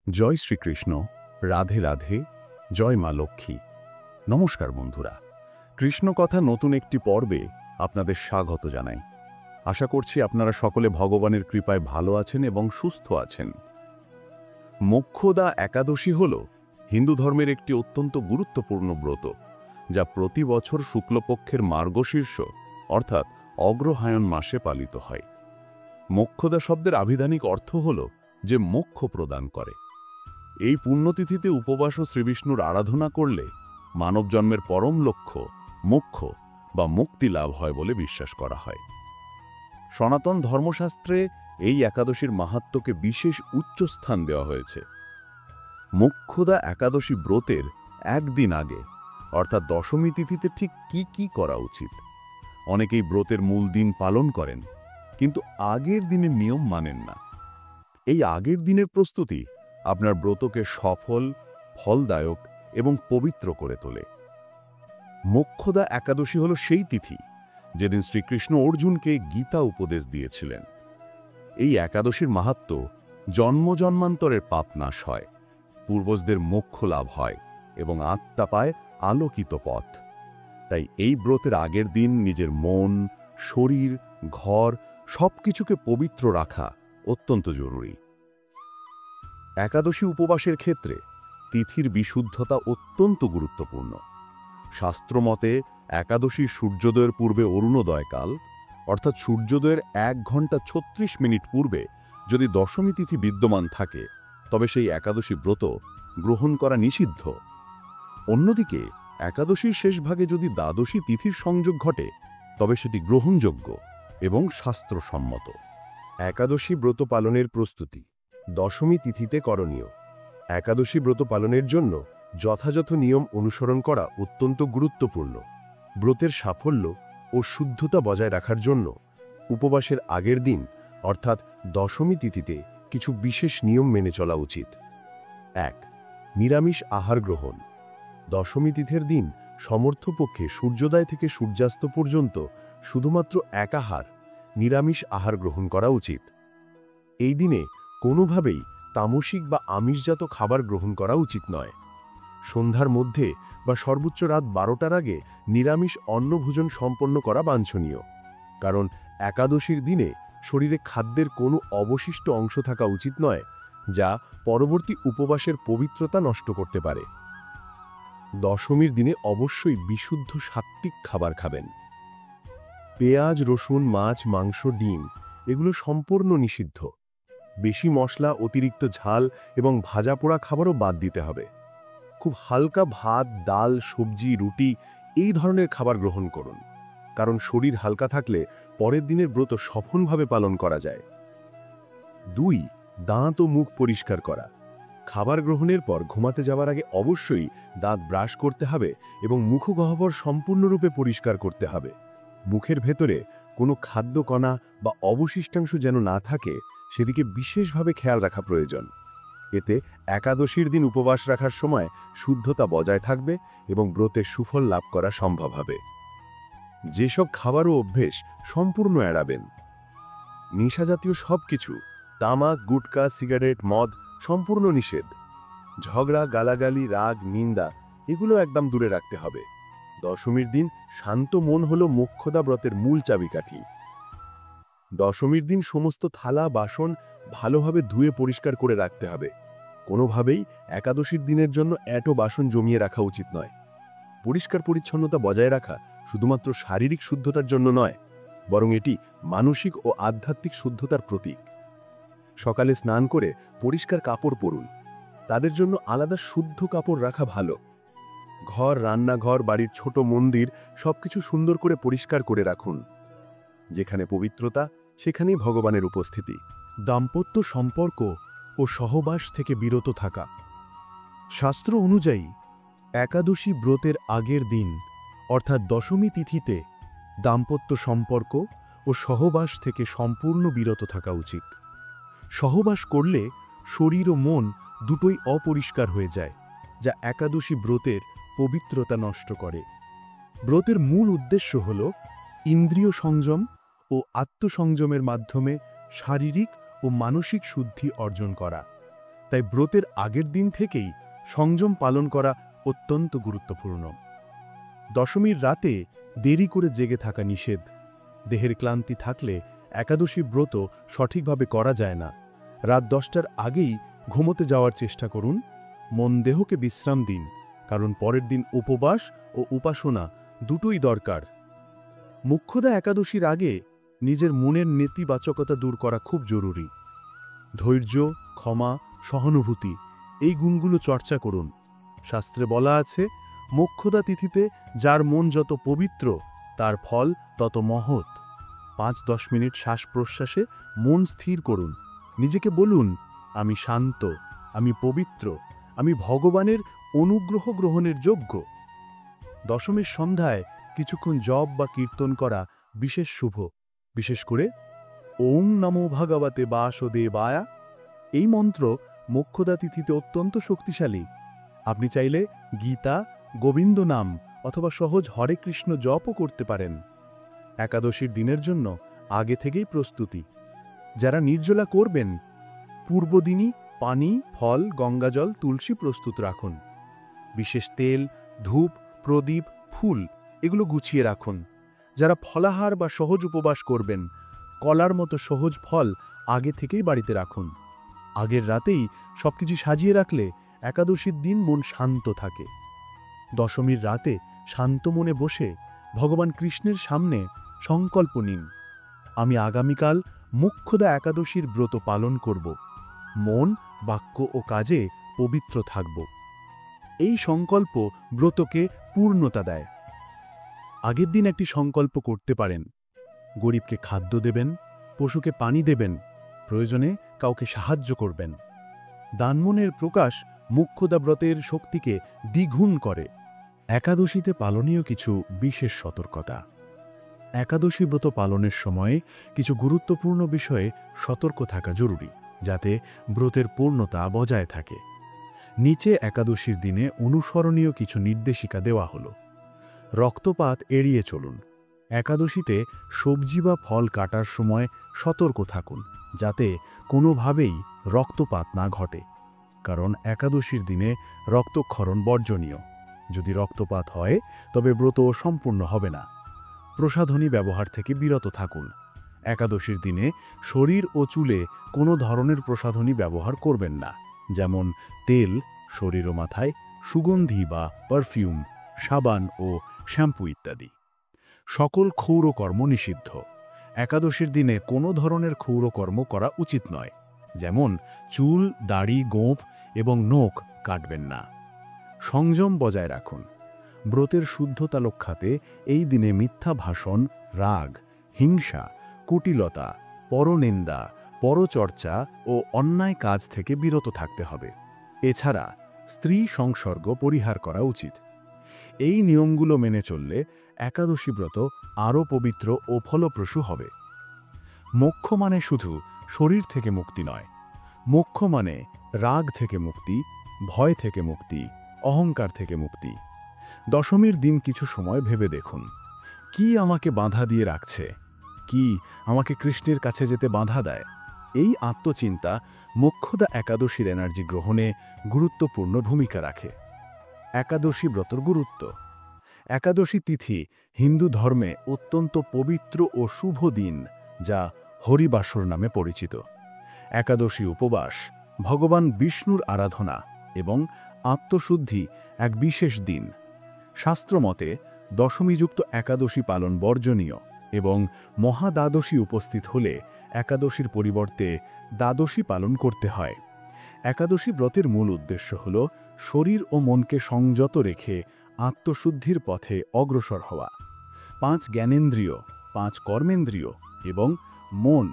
জয় শ্রীকৃষ্ণ, রাধে রাধে, জয় মা লক্ষ্মী। নমস্কার বন্ধুরা, কৃষ্ণ কথা নতুন একটি পর্বে আপনাদের স্বাগত জানাই। আশা করছি আপনারা সকলে ভগবানের কৃপায় ভালো আছেন এবং সুস্থ আছেন। মোক্ষদা একাদশী হল হিন্দু ধর্মের একটি অত্যন্ত গুরুত্বপূর্ণ ব্রত, যা প্রতি বছর শুক্লপক্ষের মার্গশীর্ষ অর্থাৎ অগ্রহায়ণ মাসে পালিত হয়। মোক্ষদা শব্দের আভিধানিক অর্থ হল যে মোক্ষ প্রদান করে। এই পুণ্যতিথিতে উপবাস ও শ্রীবিষ্ণুর আরাধনা করলে মানবজন্মের পরম লক্ষ্য মোক্ষ বা মুক্তি লাভ হয় বলে বিশ্বাস করা হয়। সনাতন ধর্মশাস্ত্রে এই একাদশীর মাহাত্ম্যকে বিশেষ উচ্চস্থান দেওয়া হয়েছে। মোক্ষদা একাদশী ব্রতের একদিন আগে অর্থাৎ দশমী তিথিতে ঠিক কি করা উচিত। অনেকেই ব্রতের মূল দিন পালন করেন, কিন্তু আগের দিনের নিয়ম মানেন না। এই আগের দিনের প্রস্তুতি আপনার ব্রতকে সফল, ফলদায়ক এবং পবিত্র করে তোলে। মোক্ষদা একাদশী হল সেই তিথি যেদিন শ্রীকৃষ্ণ অর্জুনকে গীতা উপদেশ দিয়েছিলেন। এই একাদশীর মাহাত্ম্য জন্ম জন্মান্তরের পাপ নাশ হয়, পূর্বজদের মোক্ষ লাভ হয় এবং আত্মা পায় আলোকিত পথ। তাই এই ব্রতের আগের দিন নিজের মন, শরীর, ঘর সবকিছুকে পবিত্র রাখা অত্যন্ত জরুরি। একাদশী উপবাসের ক্ষেত্রে তিথির বিশুদ্ধতা অত্যন্ত গুরুত্বপূর্ণ। শাস্ত্রমতে একাদশীর সূর্যোদয়ের পূর্বে অরুণোদয়কাল অর্থাৎ সূর্যোদয়ের 1 ঘন্টা 36 মিনিট পূর্বে যদি দশমী তিথি বিদ্যমান থাকে, তবে সেই একাদশী ব্রত গ্রহণ করা নিষিদ্ধ। অন্যদিকে একাদশীর শেষ ভাগে যদি দ্বাদশী তিথির সংযোগ ঘটে, তবে সেটি গ্রহণযোগ্য এবং শাস্ত্রসম্মত। একাদশী ব্রত পালনের প্রস্তুতি দশমী তিথিতে করণীয়। একাদশী ব্রত পালনের জন্য যথাযথ নিয়ম অনুসরণ করা অত্যন্ত গুরুত্বপূর্ণ। ব্রতের সাফল্য ও শুদ্ধতা বজায় রাখার জন্য উপবাসের আগের দিন অর্থাৎ দশমী তিথিতে কিছু বিশেষ নিয়ম মেনে চলা উচিত। 1. নিরামিষ আহার গ্রহণ। দশমী তিথির দিন সমর্থপক্ষে সূর্যোদয় থেকে সূর্যাস্ত পর্যন্ত শুধুমাত্র একাহার নিরামিষ আহার গ্রহণ করা উচিত। এই দিনে কোনোভাবেই তামসিক বা আমিষজাত খাবার গ্রহণ করা উচিত নয়। সন্ধ্যার মধ্যে বা সর্বোচ্চ রাত 12টার আগে নিরামিষ অন্নভোজন সম্পন্ন করা বাঞ্ছনীয়, কারণ একাদশীর দিনে শরীরে খাদ্যের কোনো অবশিষ্ট অংশ থাকা উচিত নয়, যা পরবর্তী উপবাসের পবিত্রতা নষ্ট করতে পারে। দশমীর দিনে অবশ্যই বিশুদ্ধ সাত্ত্বিক খাবার খাবেন। পেঁয়াজ, রসুন, মাছ, মাংস, ডিম এগুলো সম্পূর্ণ নিষিদ্ধ। বেশি মশলা, অতিরিক্ত ঝাল এবং ভাজা পোড়া খাবারও বাদ দিতে হবে। খুব হালকা ভাত, ডাল, সবজি, রুটি এই ধরনের খাবার গ্রহণ করুন, কারণ শরীর হালকা থাকলে পরের দিনের ব্রত সফলভাবে পালন করা যায়। 2. দাঁত ও মুখ পরিষ্কার করা। খাবার গ্রহণের পর ঘুমাতে যাওয়ার আগে অবশ্যই দাঁত ব্রাশ করতে হবে এবং মুখগহ্বর সম্পূর্ণরূপে পরিষ্কার করতে হবে। মুখের ভেতরে কোনো খাদ্যকণা বা অবশিষ্টাংশ যেন না থাকে, সেদিকে বিশেষভাবে খেয়াল রাখা প্রয়োজন। এতে একাদশীর দিন উপবাস রাখার সময় শুদ্ধতা বজায় থাকবে এবং ব্রতের সুফল লাভ করা সম্ভব হবে। যেসব খাবার ও অভ্যেস সম্পূর্ণ এড়াবেন। নেশাজাতীয় সবকিছু, তামাক, গুটকা, সিগারেট, মদ সম্পূর্ণ নিষেধ। ঝগড়া, গালাগালি, রাগ, নিন্দা এগুলো একদম দূরে রাখতে হবে। দশমীর দিন শান্ত মন হল মোক্ষদা ব্রতের মূল চাবিকাঠি। দশমীর দিন সমস্ত থালা বাসন ভালোভাবে ধুয়ে পরিষ্কার করে রাখতে হবে। কোনোভাবেই একাদশীর দিনের জন্য এঁটো বাসন জমিয়ে রাখা উচিত নয়। পরিষ্কার পরিচ্ছন্নতা বজায় রাখা শুধুমাত্র শারীরিক শুদ্ধতার জন্য নয়, বরং এটি মানসিক ও আধ্যাত্মিক শুদ্ধতার প্রতীক। সকালে স্নান করে পরিষ্কার কাপড় পরুন। তাদের জন্য আলাদা শুদ্ধ কাপড় রাখা ভালো। ঘর, রান্নাঘর, বাড়ির ছোট মন্দির সবকিছু সুন্দর করে পরিষ্কার করে রাখুন। যেখানে পবিত্রতা, সেখানেই ভগবানের উপস্থিতি। দাম্পত্য সম্পর্ক ও সহবাস থেকে বিরত থাকা। শাস্ত্র অনুযায়ী একাদশী ব্রতের আগের দিন অর্থাৎ দশমী তিথিতে দাম্পত্য সম্পর্ক ও সহবাস থেকে সম্পূর্ণ বিরত থাকা উচিত। সহবাস করলে শরীর ও মন দুটোই অপরিষ্কার হয়ে যায়, যা একাদশী ব্রতের পবিত্রতা নষ্ট করে। ব্রতের মূল উদ্দেশ্য হল ইন্দ্রিয় সংযম ও আত্মসংযমের মাধ্যমে শারীরিক ও মানসিক শুদ্ধি অর্জন করা। তাই ব্রতের আগের দিন থেকেই সংযম পালন করা অত্যন্ত গুরুত্বপূর্ণ। দশমীর রাতে দেরি করে জেগে থাকা নিষেধ। দেহের ক্লান্তি থাকলে একাদশী ব্রত সঠিকভাবে করা যায় না। রাত 10টার আগেই ঘুমোতে যাওয়ার চেষ্টা করুন। মন দেহকে বিশ্রাম দিন, কারণ পরের দিন উপবাস ও উপাসনা দুটোই দরকার। মোক্ষদা একাদশীর আগে নিজের মনের নেতিবাচকতা দূর করা খুব জরুরি। ধৈর্য, ক্ষমা, সহানুভূতি এই গুণগুলো চর্চা করুন। শাস্ত্রে বলা আছে, মোক্ষদা তিথিতে যার মন যত পবিত্র তার ফল তত মহৎ। 5-10 মিনিট শ্বাস প্রশ্বাসে মন স্থির করুন। নিজেকে বলুন, আমি শান্ত, আমি পবিত্র, আমি ভগবানের অনুগ্রহ গ্রহণের যোগ্য। দশমীর সন্ধ্যায় কিছুক্ষণ জপ বা কীর্তন করা বিশেষ শুভ। বিশেষ করে ওং নমো ভগবতে বাসুদেবায় এই মন্ত্র মোক্ষদা তিথিতে অত্যন্ত শক্তিশালী। আপনি চাইলে গীতা, গোবিন্দ নাম অথবা সহজ হরে কৃষ্ণ জপও করতে পারেন। একাদশীর দিনের জন্য আগে থেকেই প্রস্তুতি। যারা নির্জলা করবেন, পূর্বদিনই পানি, ফল, গঙ্গাজল, তুলসী প্রস্তুত রাখুন। বিশেষ তেল, ধূপ, প্রদীপ, ফুল এগুলো গুছিয়ে রাখুন। যারা ফলাহার বা সহজ উপবাস করবেন, কলার মতো সহজ ফল আগে থেকেই বাড়িতে রাখুন। আগের রাতেই সবকিছু সাজিয়ে রাখলে একাদশীর দিন মন শান্ত থাকে। দশমীর রাতে শান্ত মনে বসে ভগবান কৃষ্ণের সামনে সংকল্প নিন, আমি আগামীকাল মোক্ষদা একাদশীর ব্রত পালন করব। মন, বাক্য ও কাজে পবিত্র থাকব। এই সংকল্প ব্রতকে পূর্ণতা দেয়। আগের দিন একটি সংকল্প করতে পারেন, গরিবকে খাদ্য দেবেন, পশুকে পানি দেবেন, প্রয়োজনে কাউকে সাহায্য করবেন। দানমনের প্রকাশ মোক্ষদা ব্রতের শক্তিকে দ্বিগুণ করে। একাদশীতে পালনীয় কিছু বিশেষ সতর্কতা। একাদশী ব্রত পালনের সময়ে কিছু গুরুত্বপূর্ণ বিষয়ে সতর্ক থাকা জরুরি, যাতে ব্রতের পূর্ণতা বজায় থাকে। নিচে একাদশীর দিনে অনুসরণীয় কিছু নির্দেশিকা দেওয়া হল। রক্তপাত এড়িয়ে চলুন। একাদশীতে সবজি বা ফল কাটার সময় সতর্ক থাকুন, যাতে কোনোভাবেই রক্তপাত না ঘটে, কারণ একাদশীর দিনে রক্তক্ষরণ বর্জনীয়। যদি রক্তপাত হয় তবে ব্রত সম্পূর্ণ হবে না। প্রসাধনী ব্যবহার থেকে বিরত থাকুন। একাদশীর দিনে শরীর ও চুলে কোনো ধরনের প্রসাধনী ব্যবহার করবেন না, যেমন তেল, শরীর ও মাথায় সুগন্ধি বা পারফিউম, সাবান ও শ্যাম্পু ইত্যাদি। সকল ক্ষৌরকর্ম নিষিদ্ধ। একাদশীর দিনে কোনো ধরনের ক্ষৌরকর্ম করা উচিত নয়, যেমন চুল, দাড়ি, গোঁফ এবং নখ কাটবেন না। সংযম বজায় রাখুন। ব্রতের শুদ্ধতা রক্ষাতে এই দিনে মিথ্যা ভাষণ, রাগ, হিংসা, কুটিলতা, পরনিন্দা, পরচর্চা ও অন্যায় কাজ থেকে বিরত থাকতে হবে। এছাড়া স্ত্রী সংসর্গ পরিহার করা উচিত। এই নিয়মগুলো মেনে চললে একাদশী ব্রত আরও পবিত্র ও ফলপ্রসূ হবে। মোক্ষ মানে শুধু শরীর থেকে মুক্তি নয়, মোক্ষ মানে রাগ থেকে মুক্তি, ভয় থেকে মুক্তি, অহংকার থেকে মুক্তি। দশমীর দিন কিছু সময় ভেবে দেখুন, কি আমাকে বাধা দিয়ে রাখছে, কি আমাকে কৃষ্ণের কাছে যেতে বাধা দেয়। এই আত্মচিন্তা মোক্ষদা একাদশীর এনার্জি গ্রহণে গুরুত্বপূর্ণ ভূমিকা রাখে। একাদশী ব্রতর গুরুত্ব। একাদশী তিথি হিন্দু ধর্মে অত্যন্ত পবিত্র ও শুভ দিন, যা হরিবাসর নামে পরিচিত। একাদশী উপবাস, ভগবান বিষ্ণুর আরাধনা এবং আত্মশুদ্ধি এক বিশেষ দিন। শাস্ত্রমতে দশমীযুক্ত একাদশী পালন বর্জনীয় এবং মহাদ্বাদশী উপস্থিত হলে একাদশীর পরিবর্তে দ্বাদশী পালন করতে হয়। একাদশী ব্রতের মূল উদ্দেশ্য হল শরীর ও মনকে সংযত রেখে আত্মশুদ্ধির পথে অগ্রসর হওয়া। 5 জ্ঞানেন্দ্রিয়, 5 কর্মেন্দ্রিয় এবং মন,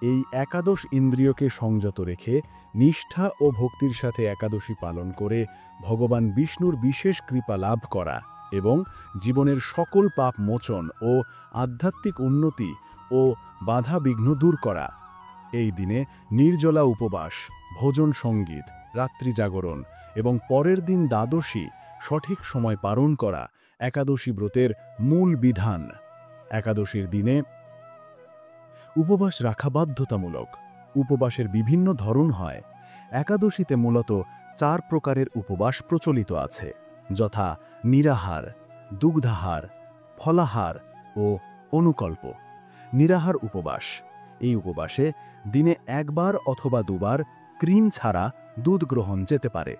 এই একাদশ ইন্দ্রিয়কে সংযত রেখে নিষ্ঠা ও ভক্তির সাথে একাদশী পালন করে ভগবান বিষ্ণুর বিশেষ কৃপা লাভ করা এবং জীবনের সকল পাপ মোচন ও আধ্যাত্মিক উন্নতি ও বাধা বিঘ্ন দূর করা। এই দিনে নির্জলা উপবাস, ভোজন সঙ্গীত, রাত্রি জাগরণ এবং পরের দিন দ্বাদশী সঠিক সময় পালন করা একাদশী ব্রতের মূল বিধান। একাদশীর দিনে উপবাস রাখা বাধ্যতামূলক। উপবাসের বিভিন্ন ধরন হয়। একাদশীতে মূলত 4 প্রকারের উপবাস প্রচলিত আছে, যথা নিরাহার, দুগ্ধাহার, ফলাহার ও অনুকল্প। নিরাহার উপবাস, এই উপবাসে দিনে 1 বার অথবা 2 বার ক্রিম ছাড়া দুধ গ্রহণ যেতে পারে।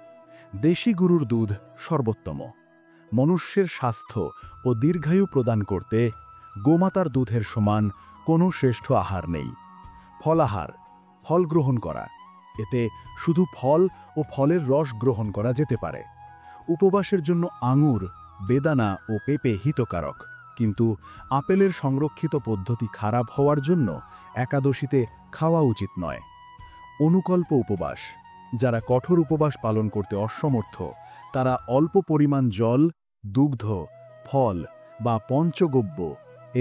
দেশি গরুর দুধ সর্বোত্তম। মনুষ্যের স্বাস্থ্য ও দীর্ঘায়ু প্রদান করতে গোমাতার দুধের সমান কোনো শ্রেষ্ঠ আহার নেই। ফলাহার, ফল গ্রহণ করা, এতে শুধু ফল ও ফলের রস গ্রহণ করা যেতে পারে। উপবাসের জন্য আঙুর, বেদানা ও পেঁপে হিতকারক, কিন্তু আপেলের সংরক্ষিত পদ্ধতি খারাপ হওয়ার জন্য একাদশীতে খাওয়া উচিত নয়। অনুকল্প উপবাস, যারা কঠোর উপবাস পালন করতে অসমর্থ, তারা অল্প পরিমাণ জল, দুগ্ধ, ফল বা পঞ্চগব্য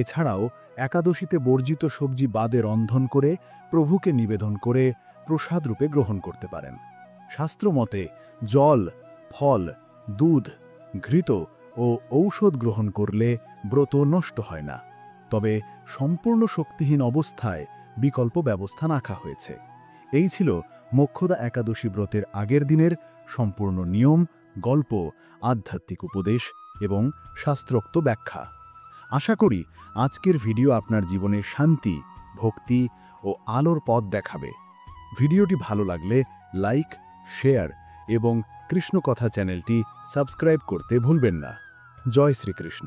এছাড়াও একাদশীতে বর্জিত সবজি বাদে রন্ধন করে প্রভুকে নিবেদন করে প্রসাদ রূপে গ্রহণ করতে পারেন। শাস্ত্রমতে জল, ফল, দুধ, ঘৃত ও ঔষধ গ্রহণ করলে ব্রত নষ্ট হয় না, তবে সম্পূর্ণ শক্তিহীন অবস্থায় বিকল্প ব্যবস্থা রাখা হয়েছে। এই ছিল মোক্ষদা একাদশী ব্রতের আগের দিনের সম্পূর্ণ নিয়ম, গল্প, আধ্যাত্মিক উপদেশ এবং শাস্ত্রোক্ত ব্যাখ্যা। আশা করি আজকের ভিডিও আপনার জীবনে শান্তি, ভক্তি ও আলোর পথ দেখাবে। ভিডিওটি ভালো লাগলে লাইক, শেয়ার এবং কৃষ্ণকথা চ্যানেলটি সাবস্ক্রাইব করতে ভুলবেন না। জয় শ্রীকৃষ্ণ।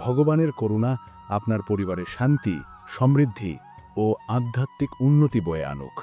ভগবানের করুণা আপনার পরিবারে শান্তি, সমৃদ্ধি ও আধ্যাত্মিক উন্নতি বয়ে আনুক।